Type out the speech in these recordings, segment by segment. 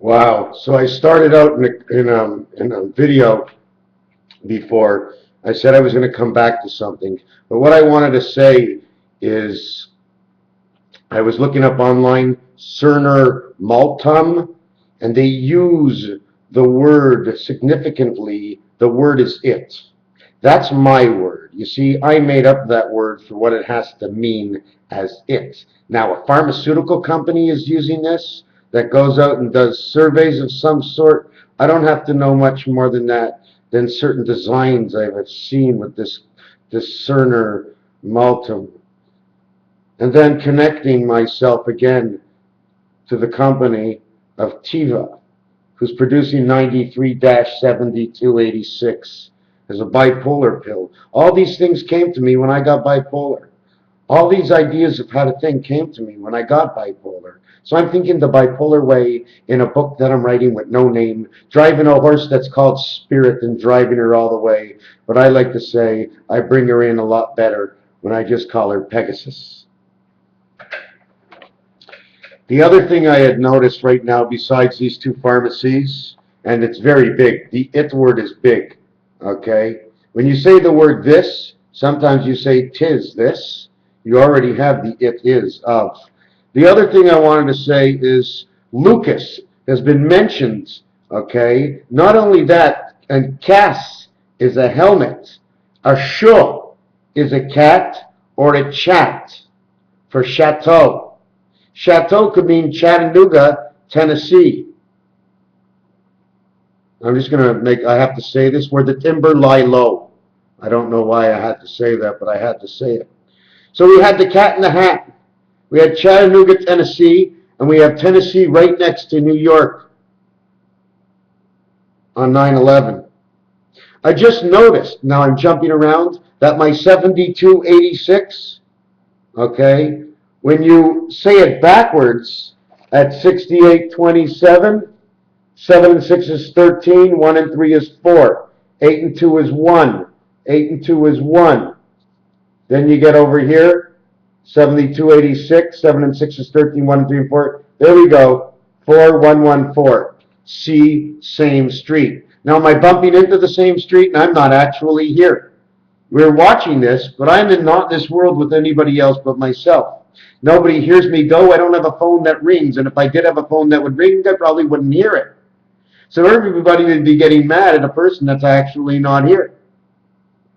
Wow. So I started out in a video before. I said I was going to come back to something. But what I wanted to say is I was looking up online Cerner Maltum, and they use the word significantly. The word is it. That's my word. You see, I made up that word for what it has to mean as it. Now, a pharmaceutical company is using this that goes out and does surveys of some sort. I don't have to know much more than that, than certain designs I've seen with this Cerner Maltum. And then connecting myself again to the company of Teva, who's producing 93-7286 as a bipolar pill. All these things came to me when I got bipolar. All these ideas of how to think came to me when I got bipolar. So I'm thinking the bipolar way in a book that I'm writing with no name, driving a horse that's called Spirit and driving her all the way. But I like to say I bring her in a lot better when I just call her Pegasus. The other thing I had noticed right now, besides these two pharmacies, and it's very big, the it word is big, okay? When you say the word this, sometimes you say tis this. You already have the it is of. The other thing I wanted to say is Lucas has been mentioned, okay? Not only that, and Cass is a helmet. A show is a cat or a chat for chateau. Chateau could mean Chattanooga, Tennessee. I'm just going to I have to say this, where the timber lie low. I don't know why I had to say that, but I had to say it. So we had the cat in the hat. We had Chattanooga, Tennessee, and we have Tennessee right next to New York on 9/11. I just noticed, now I'm jumping around, that my 7286, okay, when you say it backwards at 6827, 7 and 6 is 13, 1 and 3 is 4, 8 and 2 is 1, 8 and 2 is 1. Then you get over here, 7286, 7 and 6 is 13, 1 and 3 and 4. There we go, 4114. See, same street. Now am I bumping into the same street? And I'm not actually here. We're watching this, but I'm in not this world with anybody else but myself. Nobody hears me go. I don't have a phone that rings. And if I did have a phone that would ring, I probably wouldn't hear it. So everybody would be getting mad at a person that's actually not here.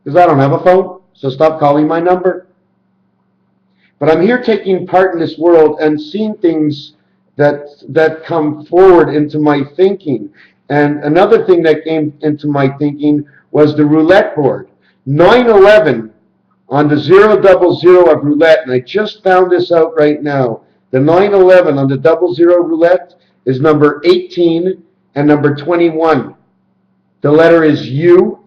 Because I don't have a phone. So stop calling my number. But I'm here taking part in this world and seeing things that come forward into my thinking. And another thing that came into my thinking was the roulette board. 9/11 on the 000 of roulette, and I just found this out right now. The 9/11 on the 00 roulette is number 18 and number 21. The letter is U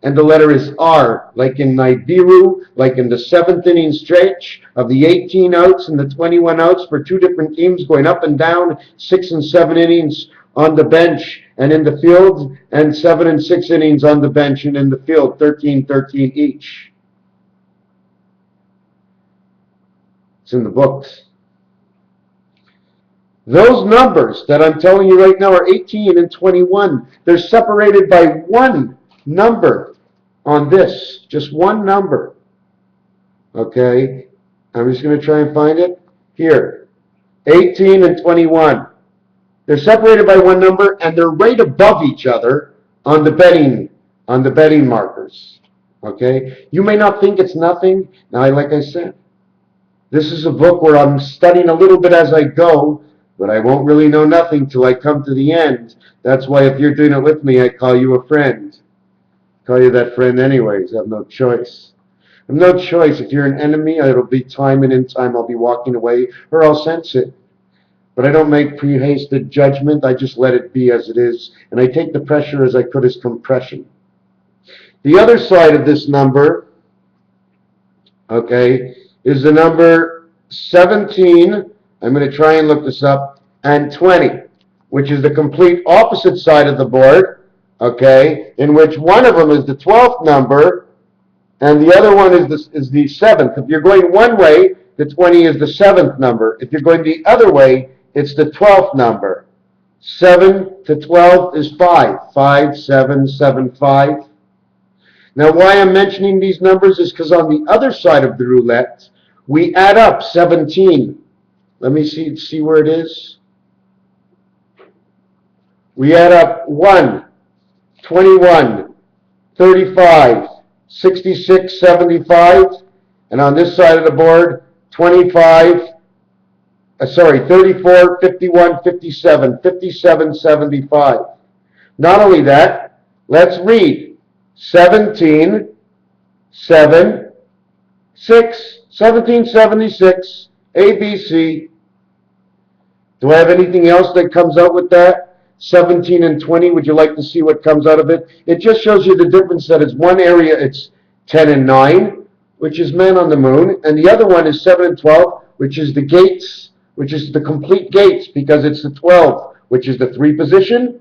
and the letter is R, like in Nibiru, like in the 7th inning stretch of the 18 outs and the 21 outs for two different teams going up and down, 6 and 7 innings on the bench and in the field, and 7 and 6 innings on the bench and in the field, 13-13 each. It's in the books. Those numbers that I'm telling you right now are 18 and 21. They're separated by one number on this, just one number. Okay, I'm just going to try and find it here. 18 and 21. They're separated by one number, and they're right above each other on the betting markers. Okay, you may not think it's nothing. Now, like I said, this is a book where I'm studying a little bit as I go, but I won't really know nothing till I come to the end. That's why if you're doing it with me, I call you a friend. Call you that friend anyways. I have no choice. I have no choice. If you're an enemy, it'll be time, and in time I'll be walking away, or I'll sense it. But I don't make pre-hasted judgment. I just let it be as it is, and I take the pressure as I could as compression. The other side of this number, okay, is the number 17, I'm going to try and look this up, and 20, which is the complete opposite side of the board, okay, in which one of them is the 12th number, and the other one is the 7th. If you're going one way, the 20 is the 7th number. If you're going the other way, it's the 12th number. 7 to 12 is 5. 5, 7, 7, 5. Now, why I'm mentioning these numbers is because on the other side of the roulette, we add up 17. Let me see where it is. We add up 1, 21, 35, 66, 75, and on this side of the board, 34, 51, 57, 57, 75. Not only that, let's read 17, 7, 6, 1776, ABC. Do I have anything else that comes out with that? 17 and 20, would you like to see what comes out of it? It just shows you the difference that it's one area, it's 10 and 9, which is man on the moon, and the other one is 7 and 12, which is the gates, which is the complete gates, because it's the 12, which is the 3 position,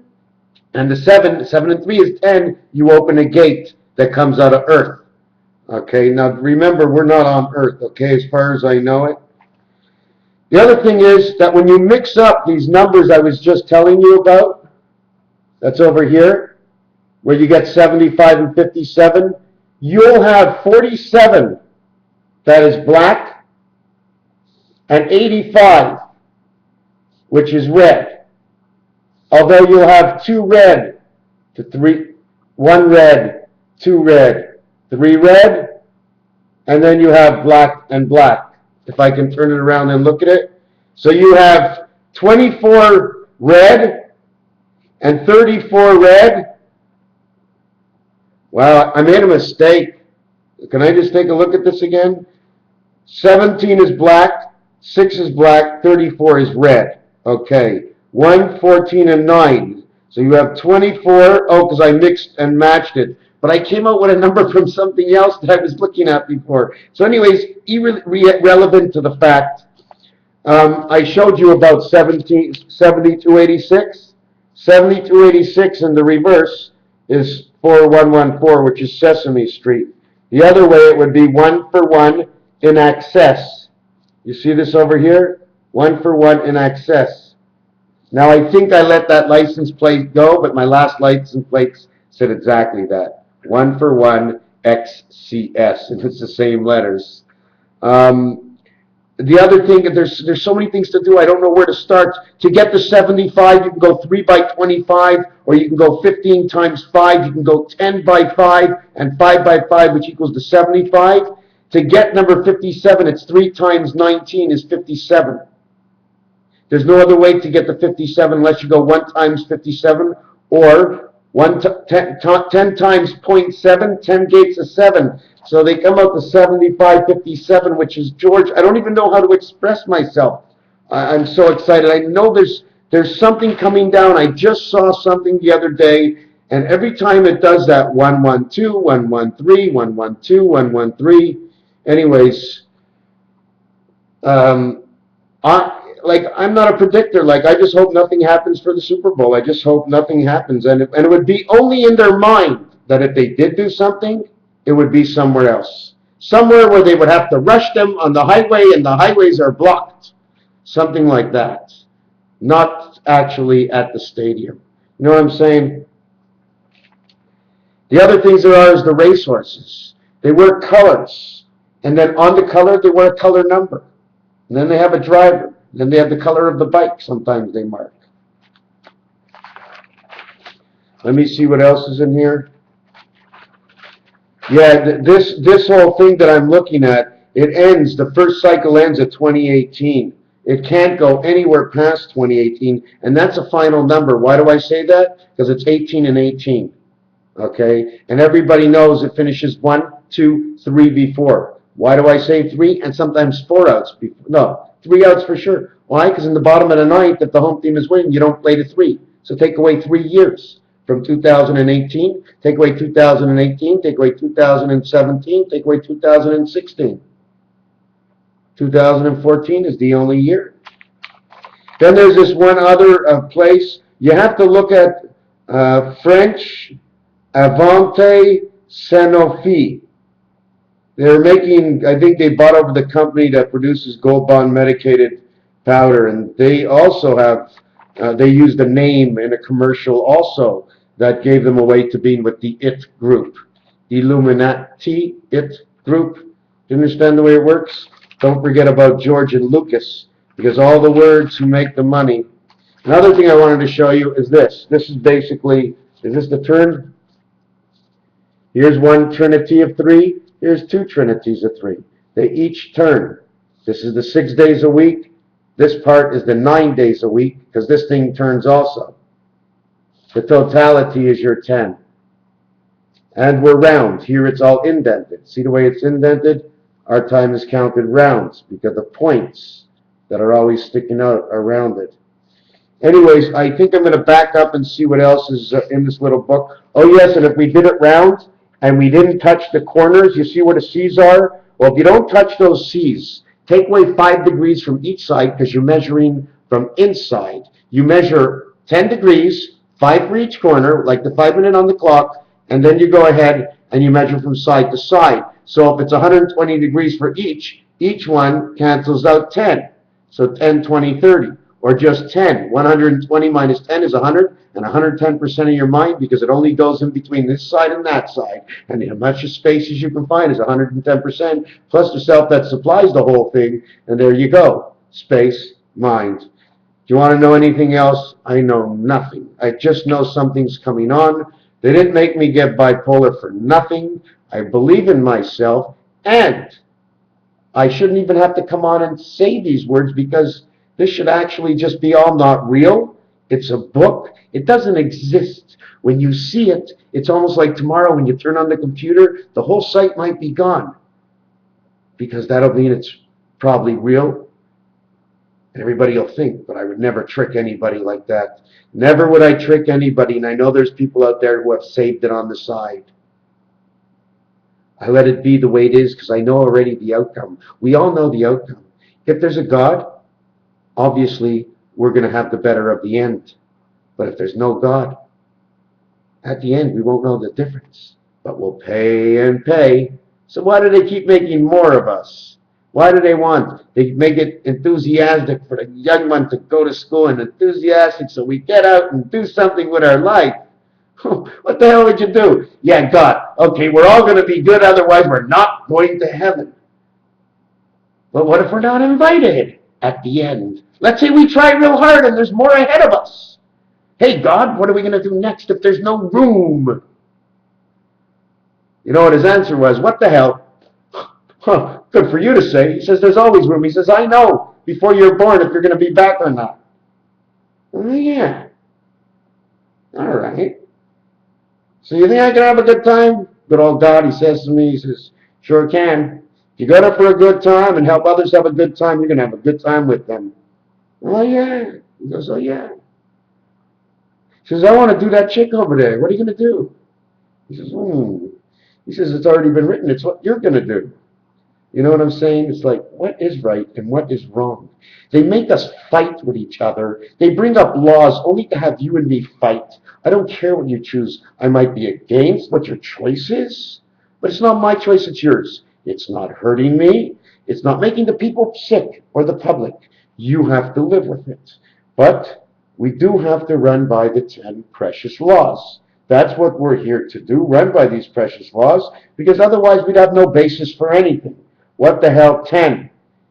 and the 7 and 3 is 10, you open a gate that comes out of Earth. Okay, now remember, we're not on Earth, okay, as far as I know it. The other thing is that when you mix up these numbers I was just telling you about, that's over here, where you get 75 and 57, you'll have 47 that is black and 85, which is red. Although you'll have 2 red to 3, 1 red, 2 red, 3 red, and then you have black and black. If I can turn it around and look at it. So you have 24 red and 34 red. Wow, I made a mistake. Can I just take a look at this again? 17 is black, 6 is black, 34 is red. Okay, 1, 14, and 9. So you have 24. Oh, because I mixed and matched it. But I came out with a number from something else that I was looking at before. So anyways, irrelevant to the fact, I showed you about 7286. 7286 in the reverse is 4114, which is Sesame Street. The other way it would be 1 for 1 in excess. You see this over here? 1 for 1 in excess. Now I think I let that license plate go, but my last license plate said exactly that. 1 for 1 XCS, and it's the same letters. The other thing, there's so many things to do, I don't know where to start. To get to 75, you can go 3 by 25, or you can go 15 times 5, you can go 10 by 5, and 5 by 5, which equals to 75. To get number 57, it's 3 times 19 is 57. There's no other way to get to 57 unless you go 1 times 57, or 10 times 0.7, 10 gates of 7. So they come out to 7557, which is, George, I don't even know how to express myself. I'm so excited. I know there's something coming down. I just saw something the other day, and every time it does that, 112, 113, 112, 113. Anyways, I'm not a predictor. I just hope nothing happens for the Super Bowl. I just hope nothing happens. And it would be only in their mind that if they did do something, it would be somewhere else. Somewhere where they would have to rush them on the highway and the highways are blocked. Something like that. Not actually at the stadium. You know what I'm saying? The other things there are is the racehorses. They wear colors. And then on the color, they wear a color number. And then they have a driver. Then they have the color of the bike, sometimes they mark. Let me see what else is in here. Yeah, this whole thing that I'm looking at, it ends, the first cycle ends at 2018. It can't go anywhere past 2018, and that's a final number. Why do I say that? Because it's 18 and 18. Okay? And everybody knows it finishes 1, 2, 3 before. Why do I say 3? And sometimes 4 outs before. No. 3 outs for sure. Why? Because in the bottom of the ninth, if the home team is winning, you don't play to 3. So take away 3 years from 2018, take away 2018, take away 2017, take away 2016. 2014 is the only year. Then there's this one other place. You have to look at French Avante Sanofi. They're making, I think they bought over the company that produces Gold Bond medicated powder, and they also have They used a name in a commercial also that gave them away to being with the IT group. Illuminati, IT group. Do you understand the way it works? Don't forget about George and Lucas, because all the words who make the money. Another thing I wanted to show you is this. This is basically, is this the turn? Here's one trinity of 3. Here's 2 trinities of 3. They each turn. This is the 6 days a week. This part is the 9 days a week, because this thing turns also. The totality is your 10. And we're round. Here it's all indented. See the way it's indented? Our time is counted rounds, because the points that are always sticking out are rounded. Anyways, I think I'm going to back up and see what else is in this little book. Oh yes, and if we did it round, and we didn't touch the corners, you see where the C's are? Well, if you don't touch those C's, take away 5 degrees from each side, because you're measuring from inside. You measure 10 degrees, 5 for each corner, like the 5-minute on the clock, and then you go ahead and you measure from side to side. So if it's 120 degrees for each one cancels out 10. So 10, 20, 30. Or just 10. 120 minus 10 is 100, and 110% of your mind, because it only goes in between this side and that side. And as much space as you can find is 110%, plus the self that supplies the whole thing, and there you go. Space, mind. Do you want to know anything else? I know nothing. I just know something's coming on. They didn't make me get bipolar for nothing. I believe in myself, and I shouldn't even have to come on and say these words, because this should actually just be all not real. It's a book. It doesn't exist. When you see it, it's almost like tomorrow when you turn on the computer, the whole site might be gone, because that'll mean it's probably real. And everybody will think, but I would never trick anybody like that. Never would I trick anybody, and I know there's people out there who have saved it on the side. I let it be the way it is, because I know already the outcome. We all know the outcome. If there's a God, obviously we're going to have the better of the end. But if there's no God, at the end we won't know the difference. But we'll pay and pay. So why do they keep making more of us? Why do they want? They make it enthusiastic for the young one to go to school, and enthusiastic so we get out and do something with our life. What the hell would you do? Yeah, God. Okay, we're all going to be good, otherwise we're not going to heaven. But what if we're not invited at the end? Let's say we try real hard and there's more ahead of us. Hey, God, what are we going to do next if there's no room? You know what his answer was? What the hell? Huh, good for you to say. He says, there's always room. He says, I know before you're born if you're going to be back or not. Oh, yeah. All right. So you think I can have a good time? Good old God, he says to me, he says, sure can. If you go there for a good time and help others have a good time, you're going to have a good time with them. Oh, yeah. He goes, oh, yeah. He says, I want to do that chick over there. What are you going to do? He says, He says, it's already been written. It's what you're going to do. You know what I'm saying? It's like, what is right and what is wrong? They make us fight with each other. They bring up laws only to have you and me fight. I don't care what you choose. I might be against what your choice is, but it's not my choice, it's yours. It's not hurting me. It's not making the people sick or the public. You have to live with it. But we do have to run by the 10 precious laws. That's what we're here to do, run by these precious laws, because otherwise we'd have no basis for anything. What the hell, 10?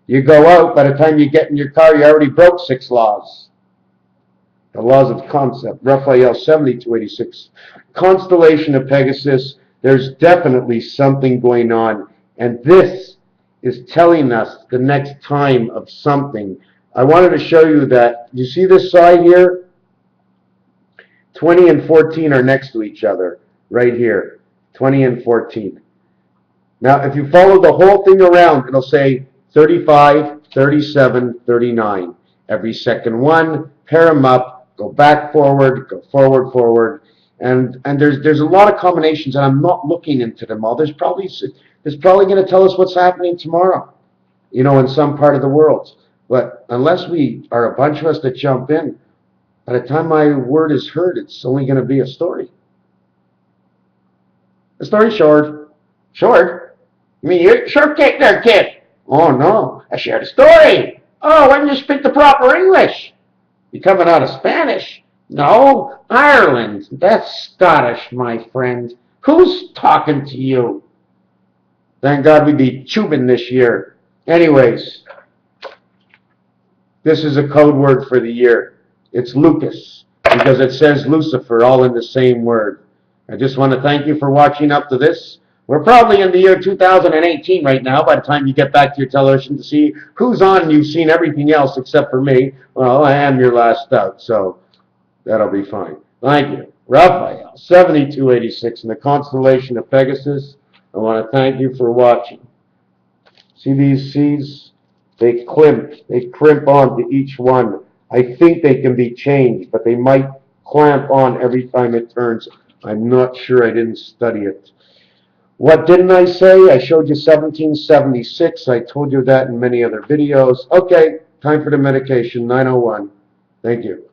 You go out, by the time you get in your car, you already broke 6 laws. The laws of concept, Raphael 7286. Constellation of Pegasus, there's definitely something going on. And this is telling us the next time of something. I wanted to show you that. You see this side here? 20 and 14 are next to each other, right here. 20 and 14. Now, if you follow the whole thing around, it'll say 35, 37, 39. Every second one, pair them up, go back, forward, go forward, forward. And there's a lot of combinations, and I'm not looking into them all. There's probably going to tell us what's happening tomorrow, you know, in some part of the world. But unless we are a bunch of us that jump in, by the time my word is heard, it's only going to be a story. A story short. Short? I mean, you're shortcake there, kid. Oh, no. I shared a story. Oh, why didn't you speak the proper English? You coming out of Spanish? No, Ireland. That's Scottish, my friend. Who's talking to you? Thank God we beat Cuban this year. Anyways, this is a code word for the year. It's Lucas, because it says Lucifer all in the same word. I just want to thank you for watching up to this. We're probably in the year 2018 right now by the time you get back to your television to see who's on. You've seen everything else except for me. Well, I am your last out, so that'll be fine. Thank you. Raphael, 7286 in the constellation of Pegasus. I want to thank you for watching. See these C's? They crimp onto each one. I think they can be changed, but they might clamp on every time it turns. I'm not sure, I didn't study it. What didn't I say? I showed you 1776. I told you that in many other videos. Okay, time for the medication, 9:01. Thank you.